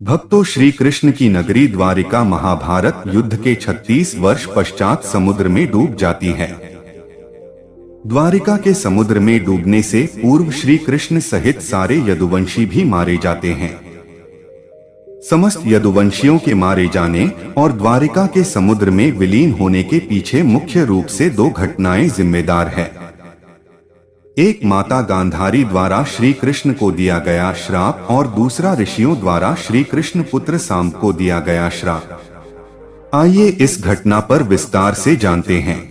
भक्तों, श्री कृष्ण की नगरी द्वारिका महाभारत युद्ध के 36 वर्ष पश्चात समुद्र में डूब जाती है। द्वारिका के समुद्र में डूबने से पूर्व श्री कृष्ण सहित सारे यदुवंशी भी मारे जाते हैं। समस्त यदुवंशियों के मारे जाने और द्वारिका के समुद्र में विलीन होने के पीछे मुख्य रूप से दो घटनाएं जिम्मेदार है। एक माता गांधारी द्वारा श्री कृष्ण को दिया गया श्राप और दूसरा ऋषियों द्वारा श्री कृष्ण पुत्र सांब को दिया गया श्राप। आइए इस घटना पर विस्तार से जानते हैं।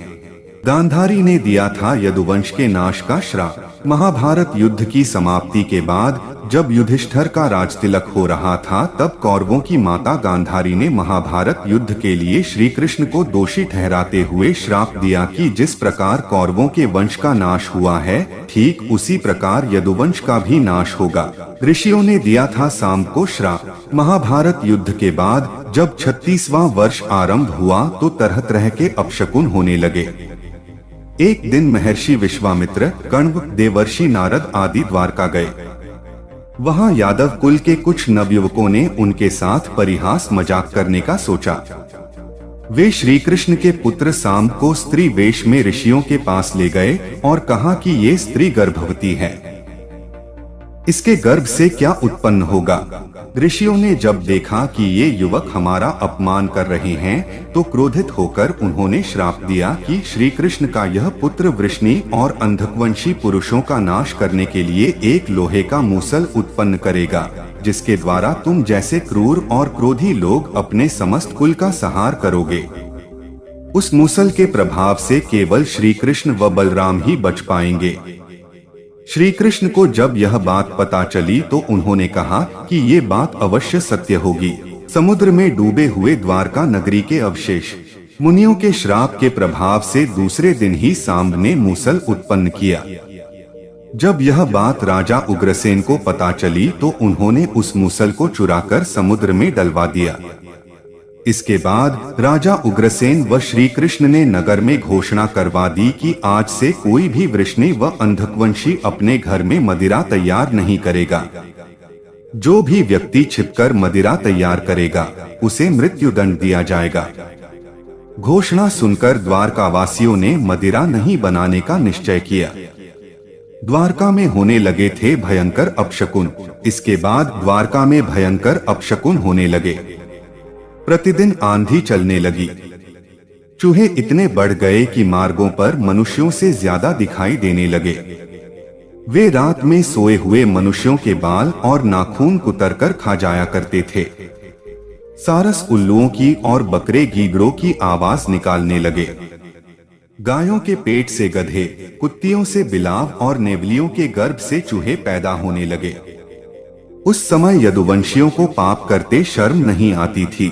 गांधारी ने दिया था यदुवंश के नाश का श्राप। महाभारत युद्ध की समाप्ति के बाद जब युधिष्ठिर का राजतिलक हो रहा था, तब कौरवों की माता गांधारी ने महाभारत युद्ध के लिए श्री कृष्ण को दोषी ठहराते हुए श्राप दिया कि जिस प्रकार कौरवों के वंश का नाश हुआ है, ठीक उसी प्रकार यदुवंश का भी नाश होगा। ऋषियों ने दिया था सांब को श्राप। महाभारत युद्ध के बाद जब 36वां वर्ष आरंभ हुआ तो तरह तरह के अपशकुन होने लगे। एक दिन महर्षि विश्वामित्र, कण्व, देवर्षि नारद आदि द्वारका गए। वहां यादव कुल के कुछ नवयुवकों ने उनके साथ परिहास मजाक करने का सोचा। वे श्री कृष्ण के पुत्र सांब को स्त्री वेश में ऋषियों के पास ले गए और कहा कि ये स्त्री गर्भवती है, इसके गर्भ से क्या उत्पन्न होगा। ऋषियों ने जब देखा कि ये युवक हमारा अपमान कर रहे हैं, तो क्रोधित होकर उन्होंने श्राप दिया कि श्री कृष्ण का यह पुत्र वृष्णि और अंधकवंशी पुरुषों का नाश करने के लिए एक लोहे का मूसल उत्पन्न करेगा, जिसके द्वारा तुम जैसे क्रूर और क्रोधी लोग अपने समस्त कुल का संहार करोगे। उस मूसल के प्रभाव से केवल श्री कृष्ण व बलराम ही बच पाएंगे। श्री कृष्ण को जब यह बात पता चली तो उन्होंने कहा कि ये बात अवश्य सत्य होगी। समुद्र में डूबे हुए द्वारका नगरी के अवशेष। मुनियों के श्राप के प्रभाव से दूसरे दिन ही सांब ने मूसल उत्पन्न किया। जब यह बात राजा उग्रसेन को पता चली तो उन्होंने उस मूसल को चुराकर समुद्र में डलवा दिया। इसके बाद राजा उग्रसेन व श्री कृष्ण ने नगर में घोषणा करवा दी कि आज से कोई भी वृष्णि व अंधकवंशी अपने घर में मदिरा तैयार नहीं करेगा। जो भी व्यक्ति छिपकर मदिरा तैयार करेगा, उसे मृत्युदंड दिया जाएगा। घोषणा सुनकर द्वारकावासियों ने मदिरा नहीं बनाने का निश्चय किया। द्वारका में होने लगे थे भयंकर अपशकुन। इसके बाद द्वारका में भयंकर अपशकुन होने लगे। प्रतिदिन आंधी चलने लगी। चूहे इतने बढ़ गए कि मार्गों पर मनुष्यों से ज्यादा दिखाई देने लगे। वे रात में सोए हुए मनुष्यों के बाल और नाखून कुतरकर खा जाया करते थे। सारस उल्लुओं की और बकरे गीदड़ों की आवाज निकालने लगे। गायों के पेट से गधे, कुत्तियों से बिलाव और नेवलियों के गर्भ से चूहे पैदा होने लगे। उस समय यदुवंशियों को पाप करते शर्म नहीं आती थी।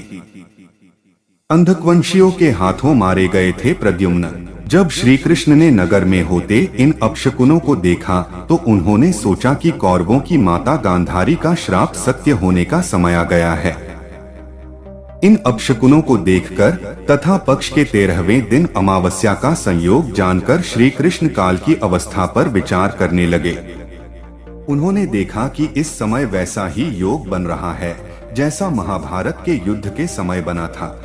अंधकवंशियों के हाथों मारे गए थे प्रद्युम्न। जब श्री कृष्ण ने नगर में होते इन अपशकुनों को देखा तो उन्होंने सोचा कि कौरवों की माता गांधारी का श्राप सत्य होने का समय आ गया है। इन अपशकुनों को देखकर तथा पक्ष के 13वें दिन अमावस्या का संयोग जानकर श्री कृष्ण काल की अवस्था पर विचार करने लगे। उन्होंने देखा कि इस समय वैसा ही योग बन रहा है जैसा महाभारत के युद्ध के समय बना था।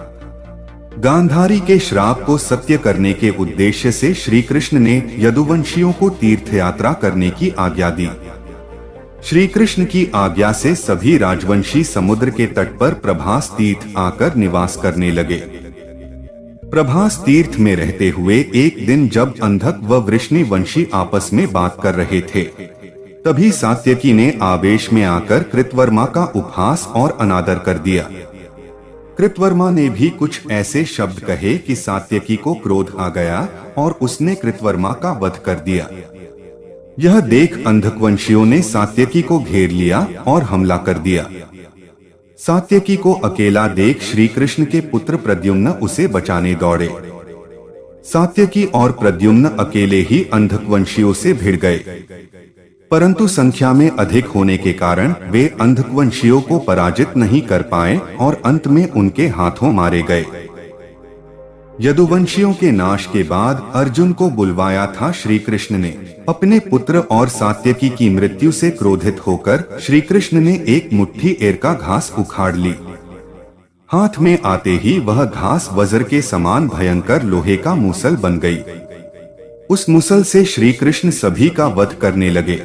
गांधारी के श्राप को सत्य करने के उद्देश्य से श्री कृष्ण ने यदुवंशियों को तीर्थ यात्रा करने की आज्ञा दी। श्री कृष्ण की आज्ञा से सभी राजवंशी समुद्र के तट पर प्रभास तीर्थ आकर निवास करने लगे। प्रभास तीर्थ में रहते हुए एक दिन जब अंधक व वृष्णि वंशी आपस में बात कर रहे थे, तभी सात्यकी ने आवेश में आकर कृतवर्मा का उपहास और अनादर कर दिया। कृतवर्मा ने भी कुछ ऐसे शब्द कहे कि सात्यकी को क्रोध आ गया और उसने कृतवर्मा का वध कर दिया। यह देख अंधकवंशियों ने सात्यकी को घेर लिया और हमला कर दिया। सात्यकी को अकेला देख श्री कृष्ण के पुत्र प्रद्युम्न उसे बचाने दौड़े। सात्यकी और प्रद्युम्न अकेले ही अंधकवंशियों से भिड़ गए, परंतु संख्या में अधिक होने के कारण वे अंधकवंशियों को पराजित नहीं कर पाए और अंत में उनके हाथों मारे गए। यदुवंशियों के नाश के बाद अर्जुन को बुलवाया था श्री कृष्ण ने। अपने पुत्र और सात्यकी की मृत्यु से क्रोधित होकर श्री कृष्ण ने एक मुट्ठी एरका घास उखाड़ ली। हाथ में आते ही वह घास वज्र के समान भयंकर लोहे का मूसल बन गई। उस मूसल से श्री कृष्ण सभी का वध करने लगे।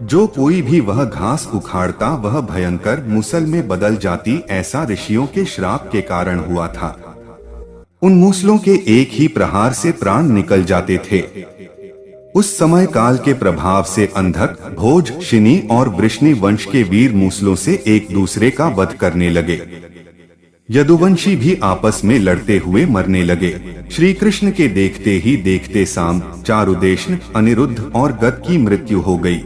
जो कोई भी वह घास उखाड़ता वह भयंकर मूसल में बदल जाती, ऐसा ऋषियों के श्राप के कारण हुआ था। उन मूसलों के एक ही प्रहार से प्राण निकल जाते थे। उस समय काल के प्रभाव से अंधक, भोज, शिनी और वृष्णि वंश के वीर मूसलों से एक दूसरे का वध करने लगे। यदुवंशी भी आपस में लड़ते हुए मरने लगे। श्री कृष्ण के देखते ही देखते साम, चारुदेशन, अनिरुद्ध और गद की मृत्यु हो गई।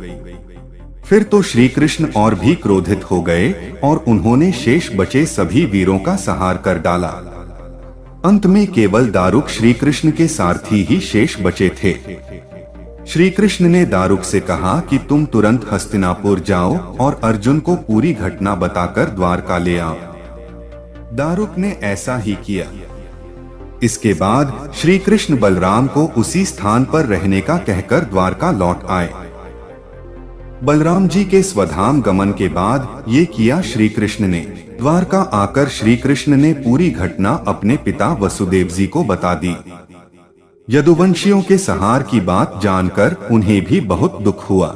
फिर तो श्री कृष्ण और भी क्रोधित हो गए और उन्होंने शेष बचे सभी वीरों का संहार कर डाला। अंत में केवल दारुक श्री कृष्ण के सारथी ही शेष बचे थे। श्री कृष्ण ने दारुक से कहा कि तुम तुरंत हस्तिनापुर जाओ और अर्जुन को पूरी घटना बताकर द्वारका ले आओ। दारुक ने ऐसा ही किया। इसके बाद श्री कृष्ण बलराम को उसी स्थान पर रहने का कहकर द्वारका लौट आए। बलराम जी के स्वधाम गमन के बाद ये किया श्री कृष्ण ने। द्वारका आकर श्री कृष्ण ने पूरी घटना अपने पिता वसुदेव जी को बता दी। यदुवंशियों के संहार की बात जानकर उन्हें भी बहुत दुख हुआ।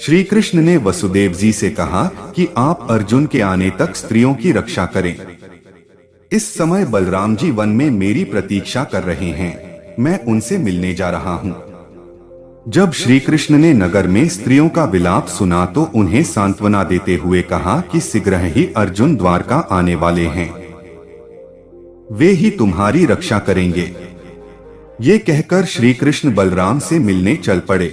श्री कृष्ण ने वसुदेव जी से कहा कि आप अर्जुन के आने तक स्त्रियों की रक्षा करें। इस समय बलराम जी वन में मेरी प्रतीक्षा कर रहे हैं, मैं उनसे मिलने जा रहा हूँ। जब श्री कृष्ण ने नगर में स्त्रियों का विलाप सुना तो उन्हें सांत्वना देते हुए कहा कि शीघ्र ही अर्जुन द्वारका आने वाले हैं, वे ही तुम्हारी रक्षा करेंगे। ये कहकर श्री कृष्ण बलराम से मिलने चल पड़े।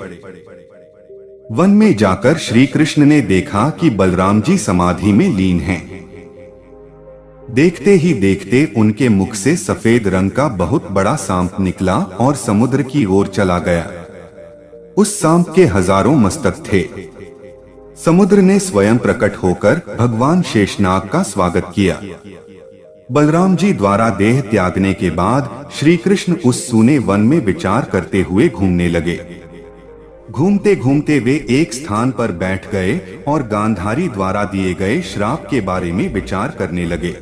वन में जाकर श्री कृष्ण ने देखा कि बलराम जी समाधि में लीन हैं। देखते ही देखते उनके मुख से सफेद रंग का बहुत बड़ा सांप निकला और समुद्र की ओर चला गया। उस सांप के हजारों मस्तक थे। समुद्र ने स्वयं प्रकट होकर भगवान शेषनाग का स्वागत किया। बलराम जी द्वारा देह त्यागने के बाद श्री कृष्ण उस सूने वन में विचार करते हुए घूमने लगे। घूमते घूमते वे एक स्थान पर बैठ गए और गांधारी द्वारा दिए गए श्राप के बारे में विचार करने लगे।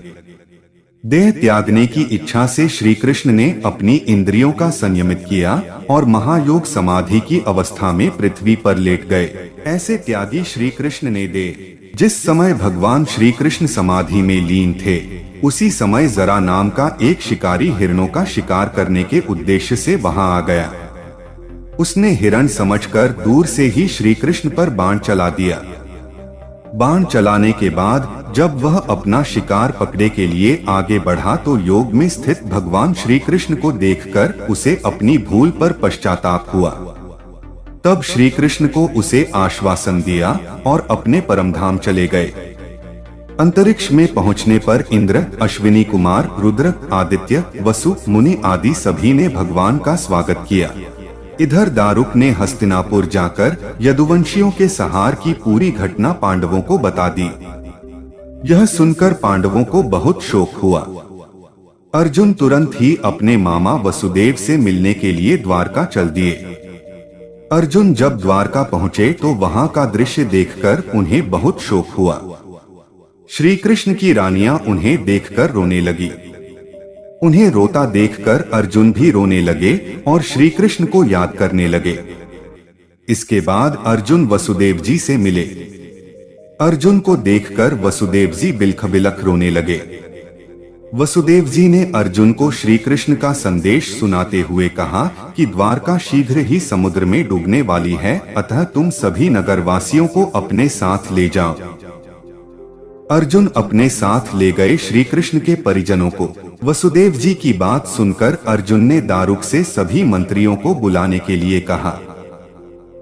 देह त्यागने की इच्छा से श्री कृष्ण ने अपनी इंद्रियों का संयमित किया और महायोग समाधि की अवस्था में पृथ्वी पर लेट गए। ऐसे त्यागी श्री कृष्ण ने देह जिस समय भगवान श्री कृष्ण समाधि में लीन थे, उसी समय जरा नाम का एक शिकारी हिरणों का शिकार करने के उद्देश्य से वहां आ गया। उसने हिरण समझकर दूर से ही श्री कृष्ण पर बाण चला दिया। बाण चलाने के बाद जब वह अपना शिकार पकड़े के लिए आगे बढ़ा तो योग में स्थित भगवान श्री कृष्ण को देखकर उसे अपनी भूल पर पश्चाताप हुआ। तब श्री कृष्ण को उसे आश्वासन दिया और अपने परमधाम चले गए। अंतरिक्ष में पहुंचने पर इंद्र, अश्विनी कुमार, रुद्र, आदित्य, वसु, मुनि आदि सभी ने भगवान का स्वागत किया। इधर दारुक ने हस्तिनापुर जाकर यदुवंशियों के संहार की पूरी घटना पांडवों को बता दी। यह सुनकर पांडवों को बहुत शोक हुआ। अर्जुन तुरंत ही अपने मामा वसुदेव से मिलने के लिए द्वारका चल दिए। अर्जुन जब द्वारका पहुंचे तो वहां का दृश्य देखकर उन्हें बहुत शोक हुआ। श्री कृष्ण की रानियां उन्हें देखकर रोने लगी। उन्हें रोता देखकर अर्जुन भी रोने लगे और श्री कृष्ण को याद करने लगे। इसके बाद अर्जुन वसुदेव जी से मिले। अर्जुन को देखकर वसुदेव जी बिलख बिलख रोने लगे। वसुदेव जी ने अर्जुन को श्री कृष्ण का संदेश सुनाते हुए कहा कि द्वारका शीघ्र ही समुद्र में डूबने वाली है, अतः तुम सभी नगरवासियों को अपने साथ ले जाओ। अर्जुन अपने साथ ले गए श्री कृष्ण के परिजनों को। वसुदेव जी की बात सुनकर अर्जुन ने दारुक से सभी मंत्रियों को बुलाने के लिए कहा।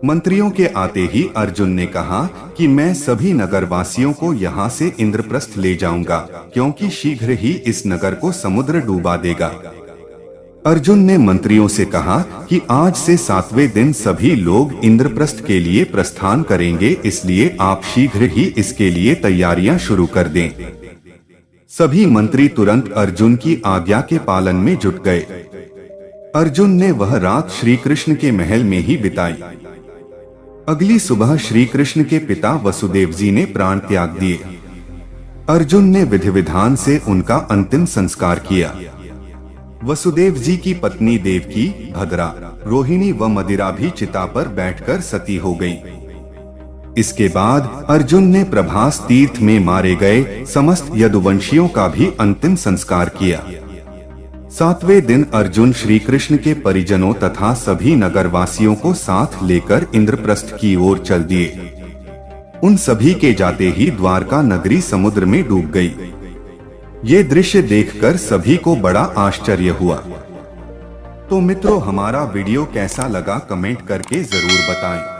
मंत्रियों के आते ही अर्जुन ने कहा कि मैं सभी नगरवासियों को यहाँ से इंद्रप्रस्थ ले जाऊंगा, क्योंकि शीघ्र ही इस नगर को समुद्र डूबा देगा। अर्जुन ने मंत्रियों से कहा कि आज से 7वें दिन सभी लोग इंद्रप्रस्थ के लिए प्रस्थान करेंगे, इसलिए आप शीघ्र ही इसके लिए तैयारियां शुरू कर दें। सभी मंत्री तुरंत अर्जुन की आज्ञा के पालन में जुट गए। अर्जुन ने वह रात श्री कृष्ण के महल में ही बिताई। अगली सुबह श्री कृष्ण के पिता वसुदेव जी ने प्राण त्याग दिए। अर्जुन ने विधि विधान से उनका अंतिम संस्कार किया। वसुदेव जी की पत्नी देवकी, भद्रा, रोहिणी व मदिरा भी चिता पर बैठकर सती हो गई। इसके बाद अर्जुन ने प्रभास तीर्थ में मारे गए समस्त यदुवंशियों का भी अंतिम संस्कार किया। 7वें दिन अर्जुन श्री कृष्ण के परिजनों तथा सभी नगरवासियों को साथ लेकर इंद्रप्रस्थ की ओर चल दिए। उन सभी के जाते ही द्वारका नगरी समुद्र में डूब गई। ये दृश्य देखकर सभी को बड़ा आश्चर्य हुआ। तो मित्रों, हमारा वीडियो कैसा लगा कमेंट करके जरूर बताएं।